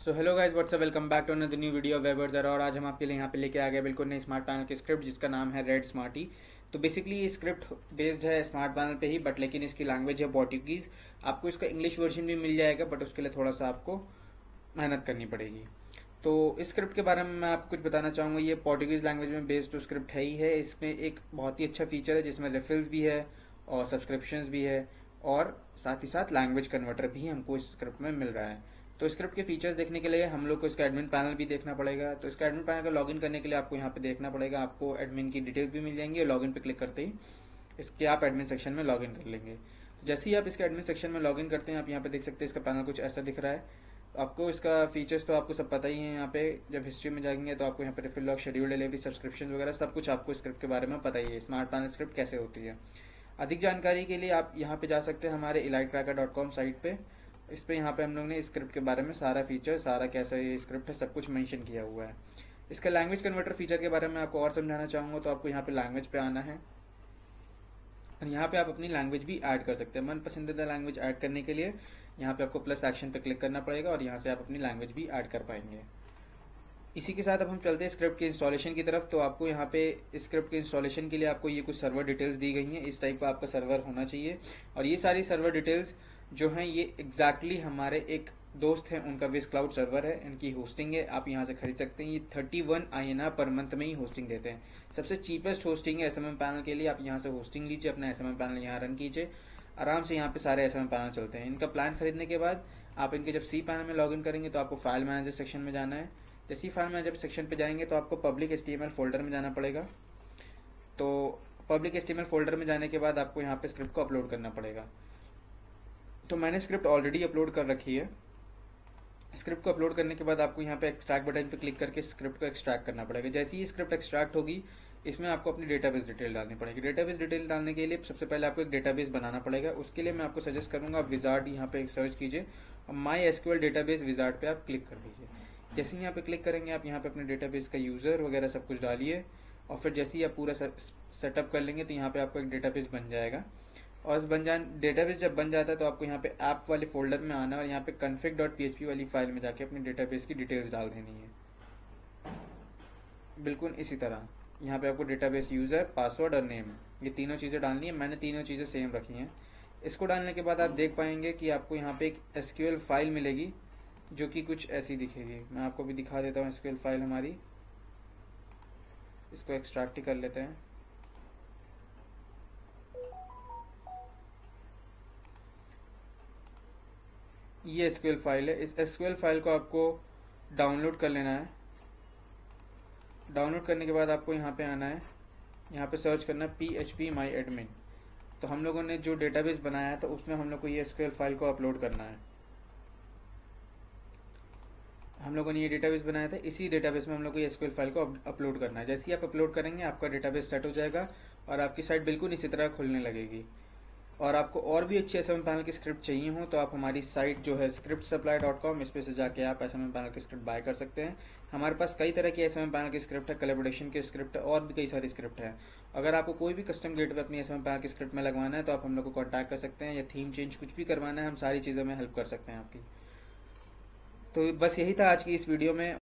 So hello guys, what's up, welcome back to another new video वेबर। और आज हम आपके लिए यहाँ पे लेके आ गए बिल्कुल नई स्मार्ट पैनल की स्क्रिप्ट जिसका नाम है रेड स्मार्टी। तो बेसिकली ये स्क्रिप्ट बेस्ड है स्मार्ट पैनल पे ही, बट लेकिन इसकी लैंग्वेज है पोर्टुगीज। आपको इसका इंग्लिश वर्जन भी मिल जाएगा, बट उसके लिए थोड़ा सा आपको मेहनत करनी पड़ेगी। तो इस स्क्रिप्ट के बारे में मैं आपको कुछ बताना चाहूँगा। ये पोर्टुगीज लैंग्वेज में बेस्ड तो स्क्रिप्ट है ही है। इसमें एक बहुत ही अच्छा फीचर है जिसमें रेफिल्स भी है और सब्सक्रिप्शंस भी है, और साथ ही साथ लैंग्वेज कन्वर्टर भी हमको इस स्क्रिप्ट में मिल रहा है। तो स्क्रिप्ट के फीचर्स देखने के लिए हम लोग को इसका एडमिन पैनल भी देखना पड़ेगा। तो इसका एडमिन पैनल का लॉगिन करने के लिए आपको यहाँ पे देखना पड़ेगा। आपको एडमिन की डिटेल्स भी मिल जाएंगी और लॉगिन पे क्लिक करते ही इसके आप एडमिन सेक्शन में लॉगिन कर लेंगे। तो जैसे ही आप इसके एडमिन सेक्शन में लॉगिन करते हैं, आप यहाँ पे देख सकते हैं इसका पैनल कुछ ऐसा दिख रहा है। आपको इसका फीचर्स तो आपको सब पता ही है। यहाँ पे जब हिस्ट्री में जाएंगे तो आपको यहाँ पे refill log, schedule delivery, subscription वगैरह सब कुछ आपको स्क्रिप्ट के बारे में पता ही है, स्मार्ट पैनल स्क्रिप्ट कैसे होती है। अधिक जानकारी के लिए आप यहाँ पे जा सकते हैं हमारे elitetracker.com साइट पे। इस पे यहाँ पे हम लोग ने स्क्रिप्ट के बारे में सारा फीचर, सारा कैसा ये स्क्रिप्ट है, सब कुछ मेंशन किया हुआ है। इसका लैंग्वेज कन्वर्टर फीचर के बारे में आपको और समझाना चाहूँगा। तो आपको यहाँ पे लैंग्वेज पे आना है और यहाँ पे आप अपनी लैंग्वेज भी ऐड कर सकते हैं। मन पसंदीदा लैंग्वेज ऐड करने के लिए यहाँ पे आपको प्लस एक्शन पे क्लिक करना पड़ेगा और यहाँ से आप अपनी लैंग्वेज भी ऐड कर पाएंगे। इसी के साथ अब हम चलते हैं स्क्रिप्ट के इंस्टॉलेशन की तरफ। तो आपको यहाँ पे स्क्रिप्ट के इंस्टॉलेशन के लिए आपको ये कुछ सर्वर डिटेल्स दी गई हैं। इस टाइप का आपका सर्वर होना चाहिए, और ये सारी सर्वर डिटेल्स जो हैं ये एग्जैक्टली हमारे एक दोस्त हैं, उनका विस क्लाउड सर्वर है, इनकी होस्टिंग है, आप यहाँ से खरीद सकते हैं। ये 31 INR पर मंथ में ही होस्टिंग देते हैं। सबसे चीपेस्ट होस्टिंग है SMM पैनल के लिए। आप यहाँ से होस्टिंग लीजिए, अपना SMM पैनल यहाँ रन कीजिए, आराम से यहाँ पे सारे SMM पैनल चलते हैं। इनका प्लान खरीदने के बाद आप इनके जब सी पैनल में लॉगिन करेंगे तो आपको फाइल मैनेजर सेक्शन में जाना है। जैसे ही फाइल मैनेजर सेक्शन पे जाएंगे तो आपको पब्लिक HTML फोल्डर में जाना पड़ेगा। तो पब्लिक HTML फोल्डर में जाने के बाद आपको यहाँ पे स्क्रिप्ट को अपलोड करना पड़ेगा। तो मैंने स्क्रिप्ट ऑलरेडी अपलोड कर रखी है। स्क्रिप्ट को अपलोड करने के बाद आपको यहाँ पे एक्सट्रैक्ट बटन पे क्लिक करके स्क्रिप्ट को एक्सट्रैक्ट करना पड़ेगा। जैसे ही स्क्रिप्ट एक्सट्रैक्ट होगी, इसमें आपको अपनी डेटाबेस डिटेल डालनी पड़ेगी। डेटाबेस डिटेल डालने के लिए सबसे पहले आपको एक डेटाबेस बनाना पड़ेगा। उसके लिए मैं आपको सजेस्ट करूंगा आप विजार्ड यहाँ पे सर्च कीजिए और MySQL डेटाबेस विजार्ड पे आप क्लिक कर दीजिए। जैसे ही यहाँ पे क्लिक करेंगे, आप यहाँ पे अपने डेटाबेस का यूज़र वगैरह सब कुछ डालिए, और फिर जैसे ही आप पूरा सेटअप कर लेंगे तो यहाँ पे आपको एक डेटाबेस बन जाएगा। और डेटाबेस जब बन जाता है तो आपको यहाँ पे ऐप वाले फोल्डर में आना है और यहाँ पे config.php वाली फाइल में जाके अपनी डेटाबेस की डिटेल्स डाल देनी है। बिल्कुल इसी तरह यहाँ पे आपको डेटाबेस यूज़र, पासवर्ड और नेम, ये तीनों चीज़ें डालनी है। मैंने तीनों चीज़ें सेम रखी हैं। इसको डालने के बाद आप देख पाएंगे कि आपको यहाँ पे एक SQL फाइल मिलेगी जो कि कुछ ऐसी दिखेगी। मैं आपको भी दिखा देता हूँ SQL फाइल हमारी। इसको एक्सट्रैक्ट ही कर लेते हैं। ये SQL फाइल है। इस SQL फाइल को आपको डाउनलोड कर लेना है। डाउनलोड करने के बाद आपको यहाँ पे आना है, यहाँ पे सर्च करना है PHP my admin। तो हम लोगों ने जो डेटाबेस बनाया है तो उसमें हम लोग को ये SQL फाइल को अपलोड करना है। हम लोगों ने ये डेटाबेस बनाया था, इसी डेटाबेस में हम लोग को ये SQL फाइल को अपलोड करना है। जैसे ही आप अपलोड करेंगे आपका डेटाबेस सेट हो जाएगा और आपकी साइट बिल्कुल इसी तरह खुलने लगेगी। और आपको और भी अच्छी SMM पैनल की स्क्रिप्ट चाहिए हो तो आप हमारी साइट जो है scriptsupply.com, इस पे से जाके आप SMM पैनल की स्क्रिप्ट बाय कर सकते हैं। हमारे पास कई तरह की SMM पैनल की स्क्रिप्ट है, कोलैबोरेशन की स्क्रिप्ट है, और भी कई सारी स्क्रिप्ट है। अगर आपको कोई भी कस्टम गेटवे अपनी SMM पैनल की स्क्रिप्ट में लगवाना है तो आप हम लोग को कॉन्टैक्ट कर सकते हैं, या थीम चेंज कुछ भी करवाना है, हम सारी चीज़ों में हेल्प कर सकते हैं आपकी। तो बस यही था आज की इस वीडियो में।